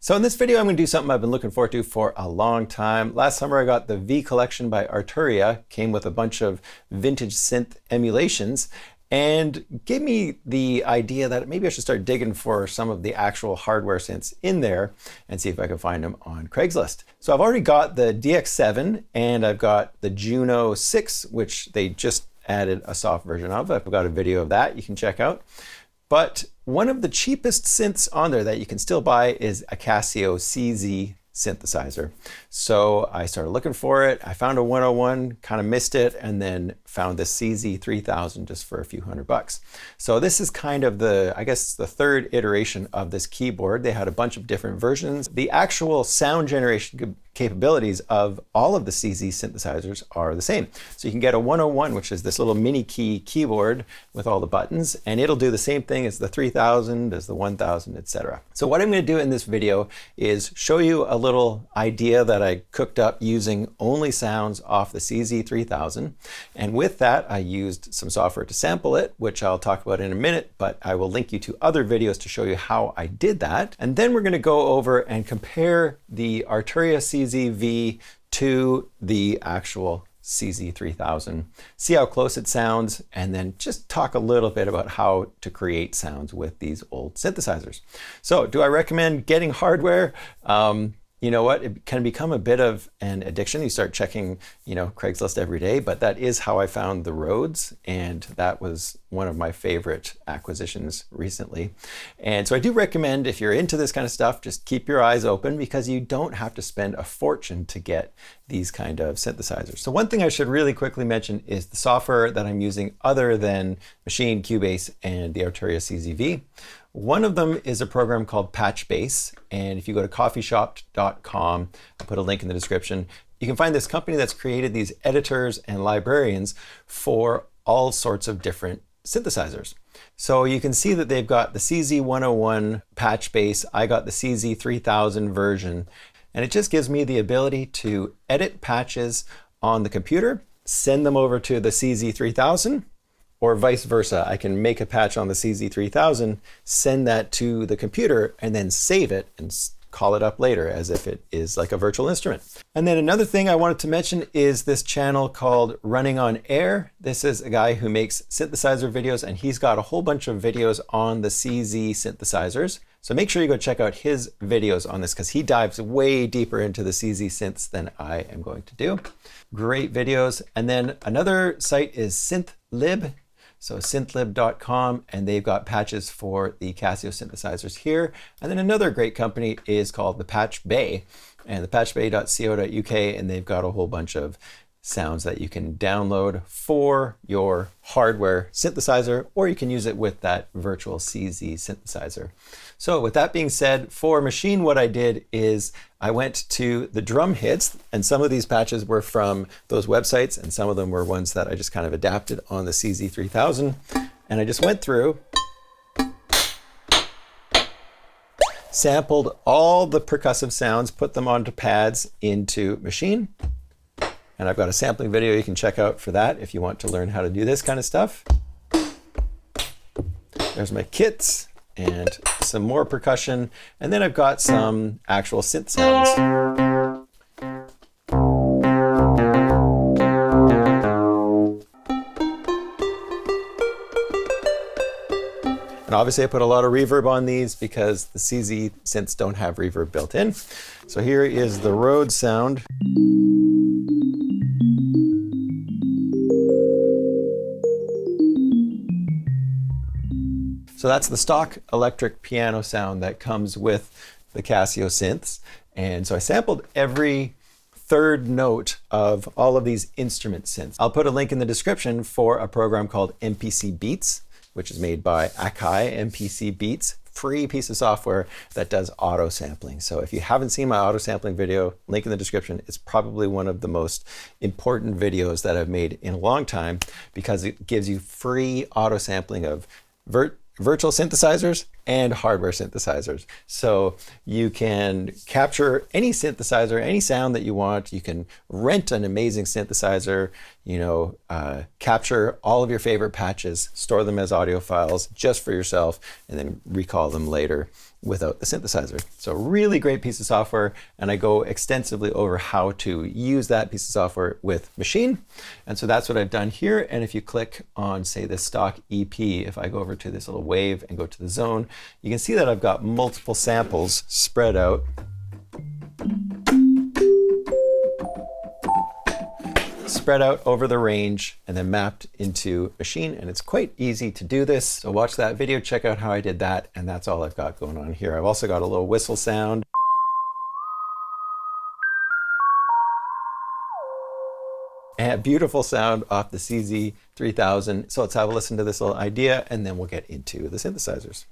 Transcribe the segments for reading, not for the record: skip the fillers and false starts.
So in this video, I'm going to do something I've been looking forward to for a long time. Last summer, I got the V collection by Arturia, came with a bunch of vintage synth emulations, and gave me the idea that maybe I should start digging for some of the actual hardware synths in there and see if I can find them on Craigslist. So I've already got the DX7 and I've got the Juno 6, which they just added a soft version of. I've got a video of that you can check out. But one of the cheapest synths on there that you can still buy is a Casio CZ synthesizer. So I started looking for it. I found a 101, kind of missed it, and then found the CZ-3000 just for a few $100. So this is kind of the, I guess, the third iteration of this keyboard. They had a bunch of different versions. The actual sound generation capabilities of all of the CZ synthesizers are the same. So you can get a 101, which is this little mini keyboard with all the buttons, and it'll do the same thing as the 3000, as the 1000, etc. So what I'm going to do in this video is show you a little idea that I cooked up using only sounds off the CZ-3000. And with that, I used some software to sample it, which I'll talk about in a minute, but I will link you to other videos to show you how I did that. And then we're going to go over and compare the Arturia CZ-V to the actual CZ-3000, see how close it sounds, and then just talk a little bit about how to create sounds with these old synthesizers. So do I recommend getting hardware? You know what, it can become a bit of an addiction. You start checking, Craigslist every day, but that is how I found the Rhodes, and that was one of my favorite acquisitions recently. And so I do recommend, if you're into this kind of stuff, just keep your eyes open, because you don't have to spend a fortune to get these kind of synthesizers. So one thing I should really quickly mention is the software that I'm using other than Machine, Cubase, and the Arturia CZ-V. One of them is a program called Patchbase, and if you go to coffeeshop.com, I'll put a link in the description, you can find this company that's created these editors and librarians for all sorts of different synthesizers. So you can see that they've got the CZ-101 Patchbase, I got the CZ-3000 version, and it just gives me the ability to edit patches on the computer, send them over to the CZ-3000, or vice versa. I can make a patch on the CZ-3000, send that to the computer, and then save it and call it up later as if it is like a virtual instrument. And then another thing I wanted to mention is this channel called Running on Air. This is a guy who makes synthesizer videos, and he's got a whole bunch of videos on the CZ synthesizers. So make sure you go check out his videos on this, because he dives way deeper into the CZ synths than I am going to do. Great videos. And then another site is SynthLib. So synthlib.com, and they've got patches for the Casio synthesizers here. And then another great company is called the Patch Bay, and the patchbay.co.uk, and they've got a whole bunch of sounds that you can download for your hardware synthesizer, or you can use it with that virtual CZ synthesizer. So with that being said, for Machine, what I did is I went to the drum hits, and some of these patches were from those websites, and some of them were ones that I just kind of adapted on the CZ-3000. And I just went through, sampled all the percussive sounds, put them onto pads into Machine. And I've got a sampling video you can check out for that if you want to learn how to do this kind of stuff. There's my kits and some more percussion. And then I've got some actual synth sounds. And obviously I put a lot of reverb on these because the CZ synths don't have reverb built in. So here is the Rhodes sound. So that's the stock electric piano sound that comes with the Casio synths. And so I sampled every third note of all of these instrument synths. I'll put a link in the description for a program called MPC Beats, which is made by Akai MPC Beats, free piece of software that does auto sampling. So if you haven't seen my auto sampling video, link in the description. It's probably one of the most important videos that I've made in a long time, because it gives you free auto sampling of virtual synthesizers and hardware synthesizers. So you can capture any synthesizer, any sound that you want. You can rent an amazing synthesizer, capture all of your favorite patches, store them as audio files just for yourself, and then recall them later without the synthesizer. So really great piece of software, and I go extensively over how to use that piece of software with Machine. And so that's what I've done here. And if you click on, say, the stock EP, if I go over to this little wave and go to the zone, you can see that I've got multiple samples spread out. Spread out over the range and then mapped into Machine, and it's quite easy to do this. So watch that video, check out how I did that, and that's all I've got going on here. I've also got a little whistle sound. And beautiful sound off the CZ-3000. So let's have a listen to this little idea, and then we'll get into the synthesizers.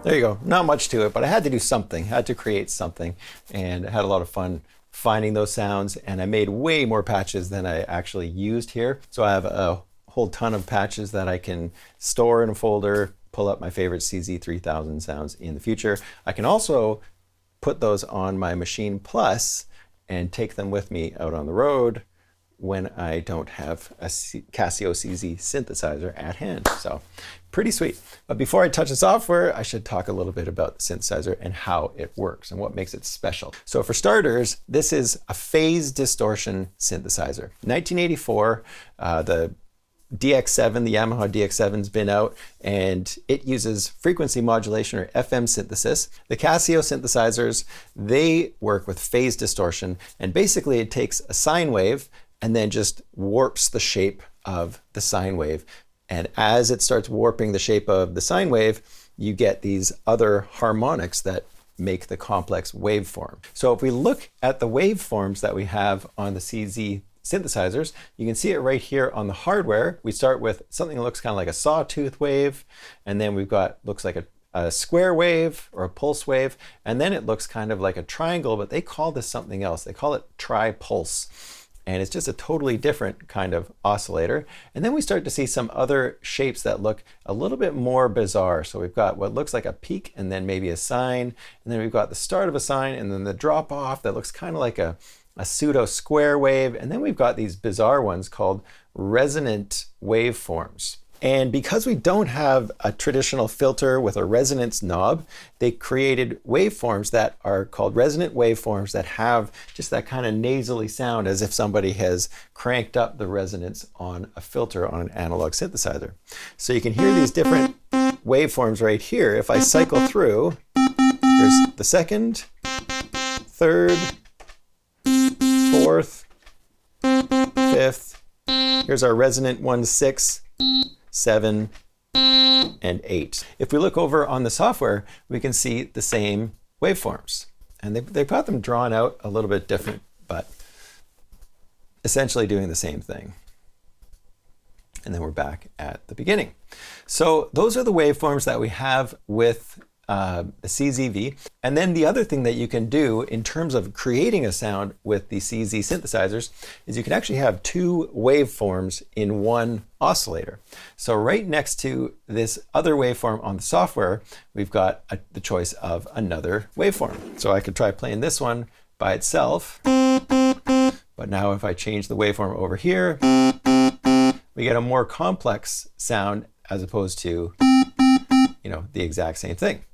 There you go. Not much to it, but I had to do something, had to create something, and I had a lot of fun finding those sounds, and I made way more patches than I actually used here. So I have a whole ton of patches that I can store in a folder, pull up my favorite CZ-3000 sounds in the future. I can also put those on my Machine Plus and take them with me out on the road when I don't have a Casio CZ synthesizer at hand. So pretty sweet. But before I touch the software, I should talk a little bit about the synthesizer and how it works and what makes it special. So for starters, this is a phase distortion synthesizer. 1984, the DX7, the Yamaha DX7's been out, and it uses frequency modulation or FM synthesis. The Casio synthesizers, they work with phase distortion, and basically it takes a sine wave and then just warps the shape of the sine wave. And as it starts warping the shape of the sine wave, you get these other harmonics that make the complex waveform. So if we look at the waveforms that we have on the CZ synthesizers, you can see it right here on the hardware. We start with something that looks kind of like a sawtooth wave, and then we've got, looks like a square wave or a pulse wave, and then it looks kind of like a triangle, but they call this something else. They call it tripulse. And it's just a totally different kind of oscillator. And then we start to see some other shapes that look a little bit more bizarre. So we've got what looks like a peak and then maybe a sine. And then we've got the start of a sine and then the drop off that looks kind of like a pseudo square wave. And then we've got these bizarre ones called resonant waveforms. And because we don't have a traditional filter with a resonance knob, they created waveforms that are called resonant waveforms that have just that kind of nasally sound as if somebody has cranked up the resonance on a filter on an analog synthesizer. So you can hear these different waveforms right here. If I cycle through, here's the second, third, fourth, fifth. Here's our resonant one, 6, 7, and 8. If we look over on the software, we can see the same waveforms. And they've got them drawn out a little bit different, but essentially doing the same thing. And then we're back at the beginning. So those are the waveforms that we have with the CZ-V. And then the other thing that you can do in terms of creating a sound with the CZ synthesizers is you can actually have two waveforms in one oscillator. So right next to this other waveform on the software, we've got the choice of another waveform. So I could try playing this one by itself, but now if I change the waveform over here, we get a more complex sound as opposed to the exact same thing.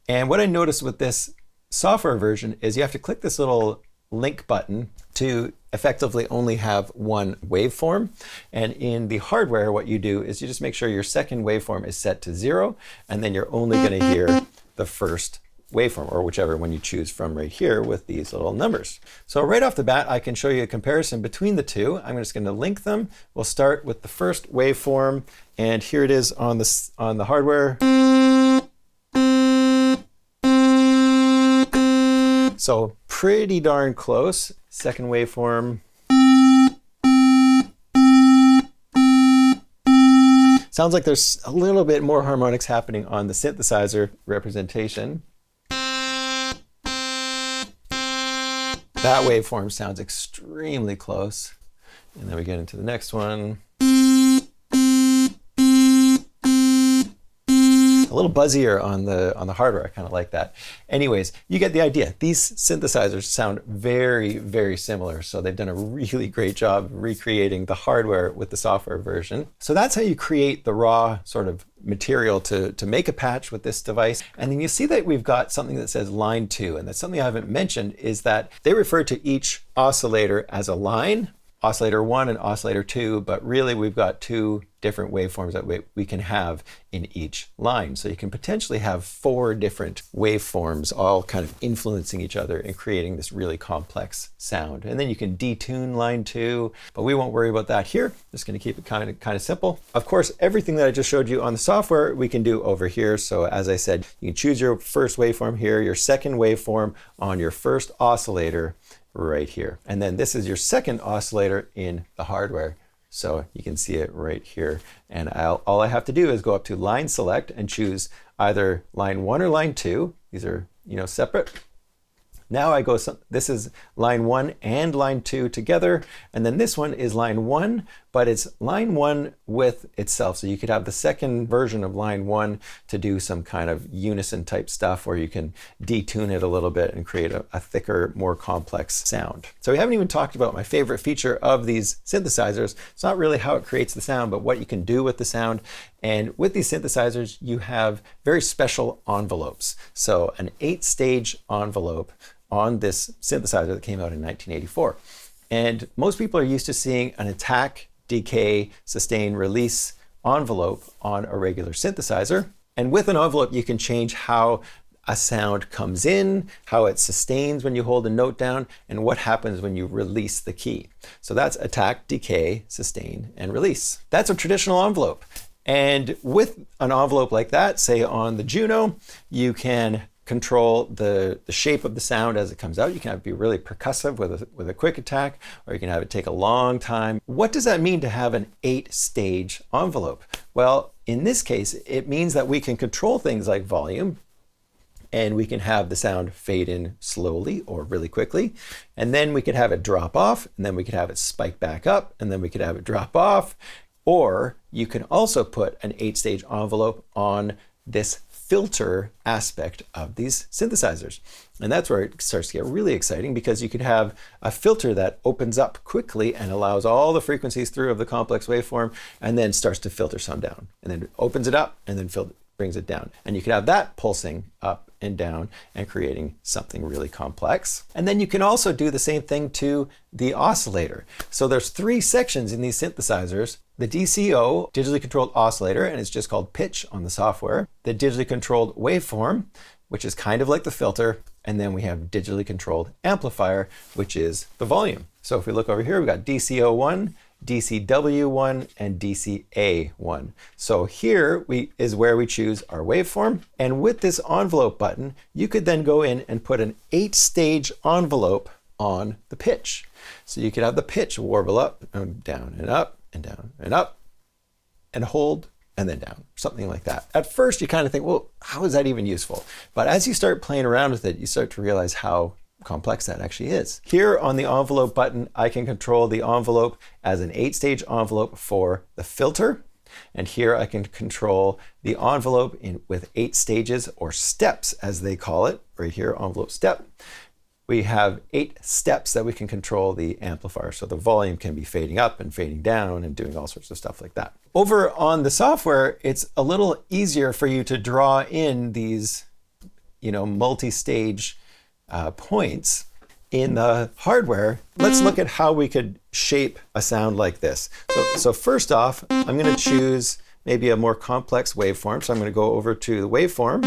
And what I noticed with this software version is you have to click this little link button to effectively only have one waveform. And in the hardware, what you do is you just make sure your second waveform is set to 0, and then you're only going to hear the first waveform, or whichever one you choose from right here with these little numbers. So right off the bat, I can show you a comparison between the two. I'm just going to link them. We'll start with the first waveform, and here it is on the hardware. So pretty darn close. Second waveform. Sounds like there's a little bit more harmonics happening on the synthesizer representation. That waveform sounds extremely close. And then we get into the next one. A little buzzier on the hardware. I kind of like that. Anyways, you get the idea. These synthesizers sound very, very similar. So they've done a really great job recreating the hardware with the software version. So that's how you create the raw sort of material to make a patch with this device. And then you see that we've got something that says line 2. And that's something I haven't mentioned, is that they refer to each oscillator as a line, oscillator 1 and oscillator 2, but really we've got 2 different waveforms that we can have in each line. So you can potentially have 4 different waveforms all kind of influencing each other and creating this really complex sound. And then you can detune line 2, but we won't worry about that here. Just going to keep it kind of simple. Of course, everything that I just showed you on the software, we can do over here. So as I said, you can choose your first waveform here, your second waveform on your first oscillator right here. And then this is your second oscillator in the hardware. So you can see it right here. And all I have to do is go up to line select and choose either line 1 or line 2. These are, separate. Now I go, this is line 1 and line 2 together. And then this one is line 1, but it's line 1 with itself. So you could have the second version of line 1 to do some kind of unison type stuff, or you can detune it a little bit and create a thicker, more complex sound. So we haven't even talked about my favorite feature of these synthesizers. It's not really how it creates the sound, but what you can do with the sound. And with these synthesizers, you have very special envelopes. So an 8-stage envelope on this synthesizer that came out in 1984. And most people are used to seeing an attack, decay, sustain, release envelope on a regular synthesizer. And with an envelope, you can change how a sound comes in, how it sustains when you hold a note down, and what happens when you release the key. So that's attack, decay, sustain, and release. That's a traditional envelope. And with an envelope like that, say on the Juno, you can control the shape of the sound as it comes out. You can have it be really percussive with a quick attack, or you can have it take a long time. What does that mean to have an 8-stage envelope? Well, in this case, it means that we can control things like volume, and we can have the sound fade in slowly or really quickly. And then we could have it drop off, and then we could have it spike back up, and then we could have it drop off. Or you can also put an 8-stage envelope on this filter aspect of these synthesizers. And that's where it starts to get really exciting, because you could have a filter that opens up quickly and allows all the frequencies through of the complex waveform, and then starts to filter some down, and then opens it up and then brings it down. And you could have that pulsing up and down and creating something really complex. And then you can also do the same thing to the oscillator. So there's 3 sections in these synthesizers: the DCO, digitally controlled oscillator, and it's just called pitch on the software; the digitally controlled waveform, which is kind of like the filter; and then we have digitally controlled amplifier, which is the volume. So if we look over here, we've got DCO1, DCW1, and DCA1. So here is where we choose our waveform. And with this envelope button, you could then go in and put an 8-stage envelope on the pitch. So you could have the pitch warble up and down and up and down and up and hold and then down, something like that. At first, you kind of think, well, how is that even useful? But as you start playing around with it, you start to realize how complex that actually is. Here on the envelope button, I can control the envelope as an 8-stage envelope for the filter. And here I can control the envelope with 8 stages, or steps as they call it, right here, envelope step. We have 8 steps that we can control the amplifier. So the volume can be fading up and fading down and doing all sorts of stuff like that. Over on the software, it's a little easier for you to draw in these, multi-stage points. In the hardware, let's look at how we could shape a sound like this. So first off, I'm going to choose maybe a more complex waveform. So I'm going to go over to the waveform.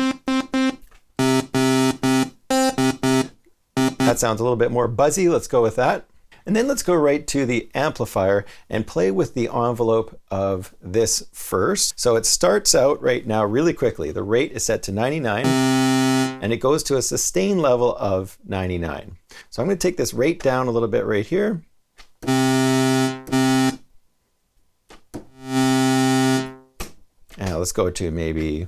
That sounds a little bit more buzzy. Let's go with that. And then let's go right to the amplifier and play with the envelope of this first. So it starts out right now really quickly. The rate is set to 99 and it goes to a sustain level of 99. So I'm going to take this rate down a little bit right here. Now let's go to maybe,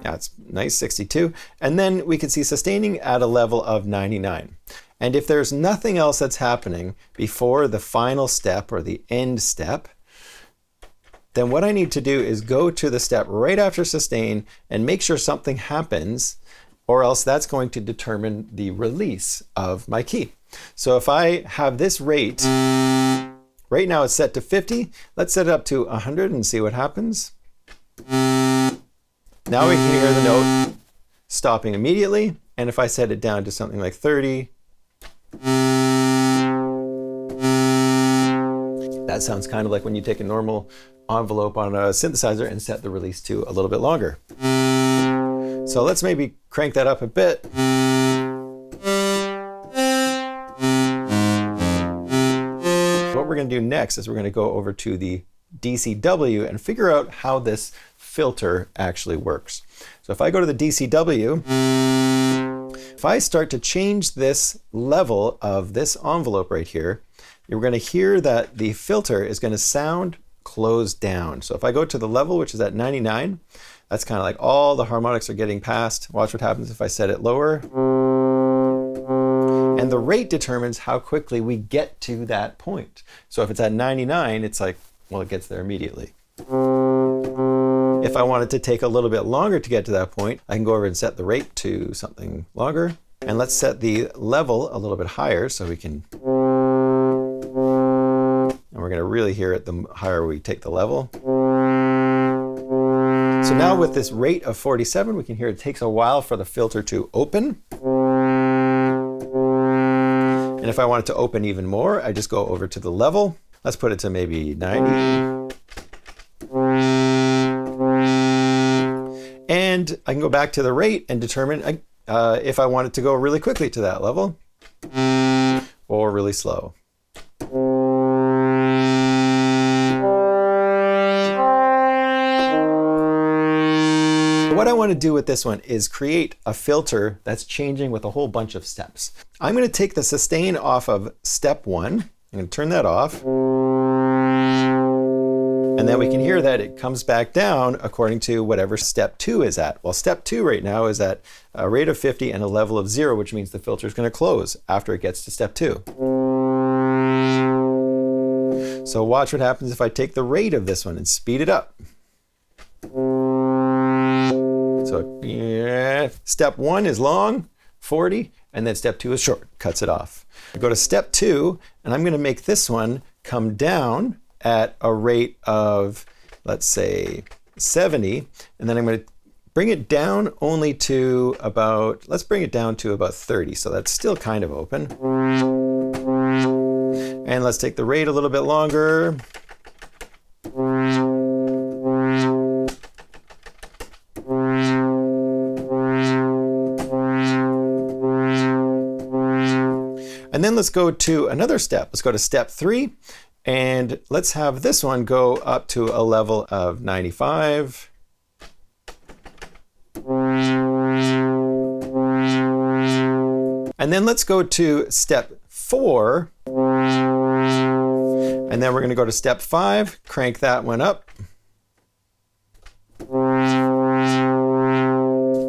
it's nice, 62. And then we can see sustaining at a level of 99. And if there's nothing else that's happening before the final step or the end step, then what I need to do is go to the step right after sustain and make sure something happens, or else that's going to determine the release of my key. So if I have this rate, right now it's set to 50, let's set it up to 100 and see what happens. Now we can hear the note stopping immediately. And if I set it down to something like 30, that sounds kind of like when you take a normal envelope on a synthesizer and set the release to a little bit longer. So let's maybe crank that up a bit. What we're going to do next is we're going to go over to the DCW and figure out how this filter actually works. So if I go to the DCW, if I start to change this level of this envelope right here, you're going to hear that the filter is going to sound closed down. So if I go to the level, which is at 99, that's kind of like all the harmonics are getting passed. Watch what happens if I set it lower. And the rate determines how quickly we get to that point. So if it's at 99, it's like, well, it gets there immediately. If I wanted to take a little bit longer to get to that point, I can go over and set the rate to something longer. And let's set the level a little bit higher so we can, and we're going to really hear it the higher we take the level. So now with this rate of 47, we can hear it takes a while for the filter to open. And if I want it to open even more, I just go over to the level. Let's put it to maybe 90. And I can go back to the rate and determine if I want it to go really quickly to that level or really slow. What I want to do with this one is create a filter that's changing with a whole bunch of steps. I'm going to take the sustain off of step 1. I'm going to turn that off. And then we can hear that it comes back down according to whatever step 2 is at. Well, step 2 right now is at a rate of 50 and a level of 0, which means the filter is going to close after it gets to step 2. So watch what happens if I take the rate of this one and speed it up. So yeah, step 1 is long, 40, and then step 2 is short, cuts it off. I go to step 2, and I'm going to make this one come down at a rate of, let's say, 70, and then I'm going to bring it down only to about, let's bring it down to about 30, so that's still kind of open. And let's take the rate a little bit longer. And then let's go to another step. Let's go to step 3, and let's have this one go up to a level of 95. And then let's go to step 4, and then we're going to go to step 5, crank that one up.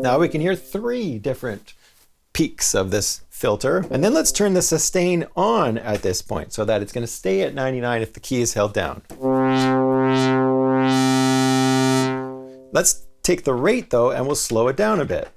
Now we can hear 3 different peaks of this filter. And then let's turn the sustain on at this point so that it's going to stay at 99 if the key is held down. Let's take the rate though and we'll slow it down a bit.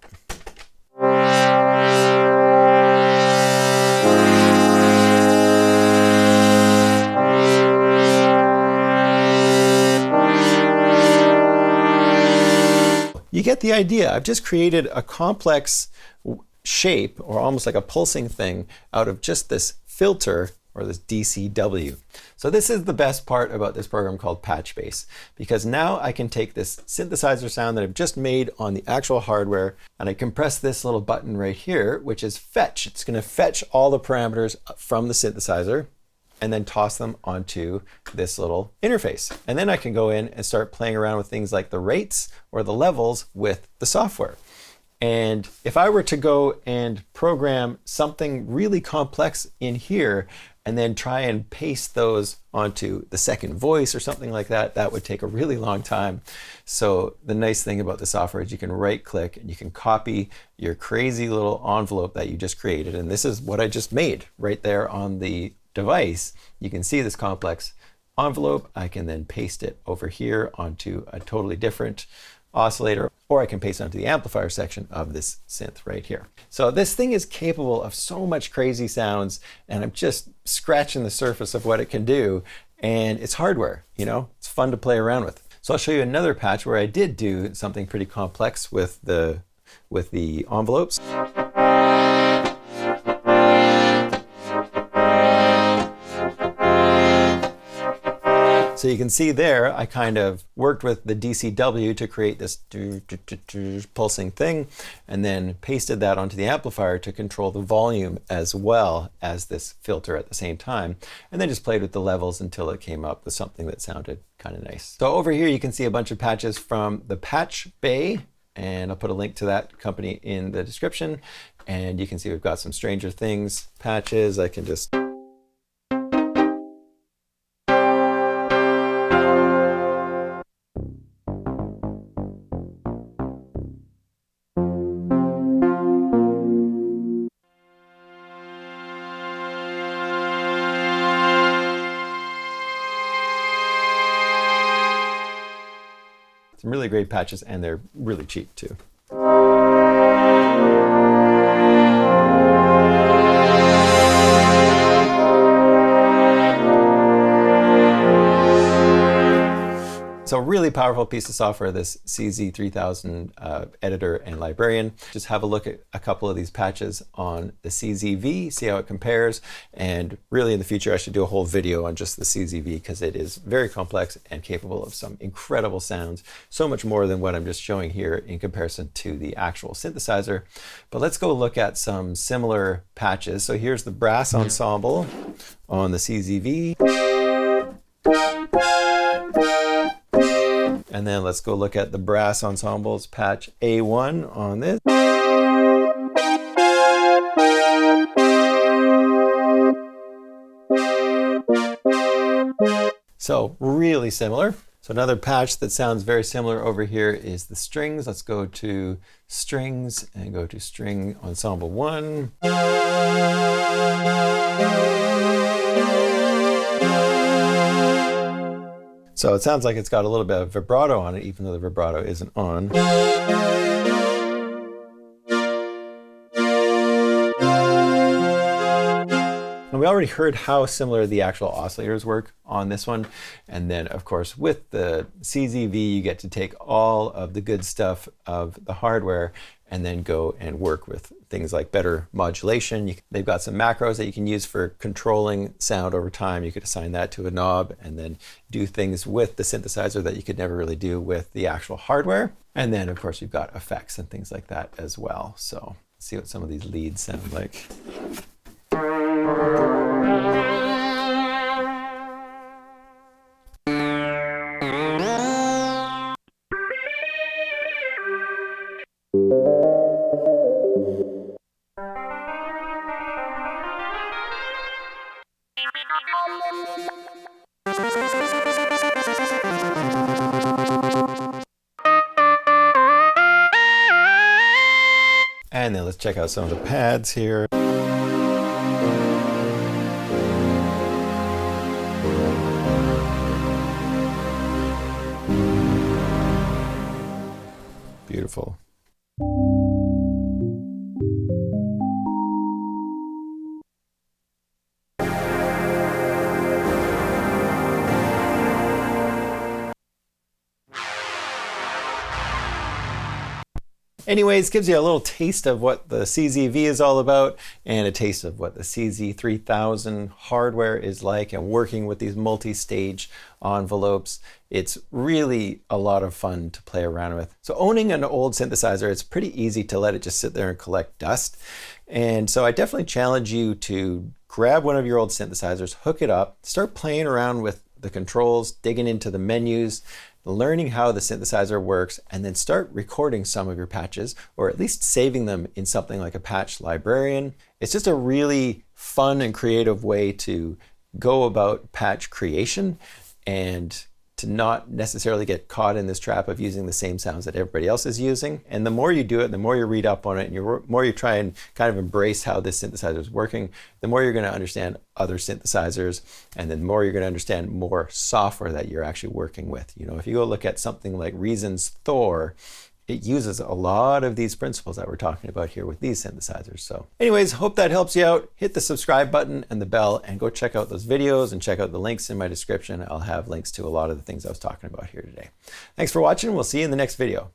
get the idea. I've just created a complex shape, or almost like a pulsing thing, out of just this filter, or this DCW. So this is the best part about this program called Patchbase, because now I can take this synthesizer sound that I've just made on the actual hardware, and I can press this little button right here, which is fetch. It's going to fetch all the parameters from the synthesizer and then toss them onto this little interface. And then I can go in and start playing around with things like the rates or the levels with the software. And if I were to go and program something really complex in here and then try and paste those onto the second voice or something like that, that would take a really long time. So the nice thing about the software is you can right click and you can copy your crazy little envelope that you just created. And this is what I just made right there on the device. You can see this complex envelope. I can then paste it over here onto a totally different oscillator, or I can paste it onto the amplifier section of this synth right here. So this thing is capable of so much crazy sounds, and I'm just scratching the surface of what it can do. And it's hardware, you know, it's fun to play around with. So I'll show you another patch where I did do something pretty complex with the envelopes. So you can see there, I kind of worked with the DCW to create this pulsing thing, and then pasted that onto the amplifier to control the volume as well as this filter at the same time, and then just played with the levels until it came up with something that sounded kind of nice. So over here you can see a bunch of patches from the Patch Bay, and I'll put a link to that company in the description. And you can see we've got some Stranger Things patches. I can just some really great patches, and they're really cheap too. So really powerful piece of software, this CZ-3000 editor and librarian. Just have a look at a couple of these patches on the CZ-V, see how it compares. And really in the future, I should do a whole video on just the CZ-V, because it is very complex and capable of some incredible sounds, so much more than what I'm just showing here in comparison to the actual synthesizer. But let's go look at some similar patches. So here's the brass ensemble on the CZ-V. And then let's go look at the brass ensembles patch A1 on this. So really similar. So another patch that sounds very similar over here is the strings. Let's go to strings and go to string ensemble 1. So it sounds like it's got a little bit of vibrato on it, even though the vibrato isn't on. And we already heard how similar the actual oscillators work on this one. And then, of course, with the CZ-V, you get to take all of the good stuff of the hardware and then go and work with things like better modulation. They've got some macros that you can use for controlling sound over time. You could assign that to a knob and then do things with the synthesizer that you could never really do with the actual hardware. And then, of course, you've got effects and things like that as well. So let's see what some of these leads sound like. And then let's check out some of the pads here. Beautiful. Anyways, gives you a little taste of what the CZ-V is all about and a taste of what the CZ-3000 hardware is like and working with these multi-stage envelopes. It's really a lot of fun to play around with. So owning an old synthesizer, it's pretty easy to let it just sit there and collect dust. And so I definitely challenge you to grab one of your old synthesizers, hook it up, start playing around with the controls, digging into the menus, learning how the synthesizer works, and then start recording some of your patches, or at least saving them in something like a patch librarian. It's just a really fun and creative way to go about patch creation and to not necessarily get caught in this trap of using the same sounds that everybody else is using. And the more you do it, the more you read up on it, and the more you try and kind of embrace how this synthesizer is working, the more you're going to understand other synthesizers, and then the more you're going to understand more software that you're actually working with. You know, if you go look at something like Reason's Thor, it uses a lot of these principles that we're talking about here with these synthesizers. So anyways, hope that helps you out. Hit the subscribe button and the bell and go check out those videos and check out the links in my description. I'll have links to a lot of the things I was talking about here today. Thanks for watching. We'll see you in the next video.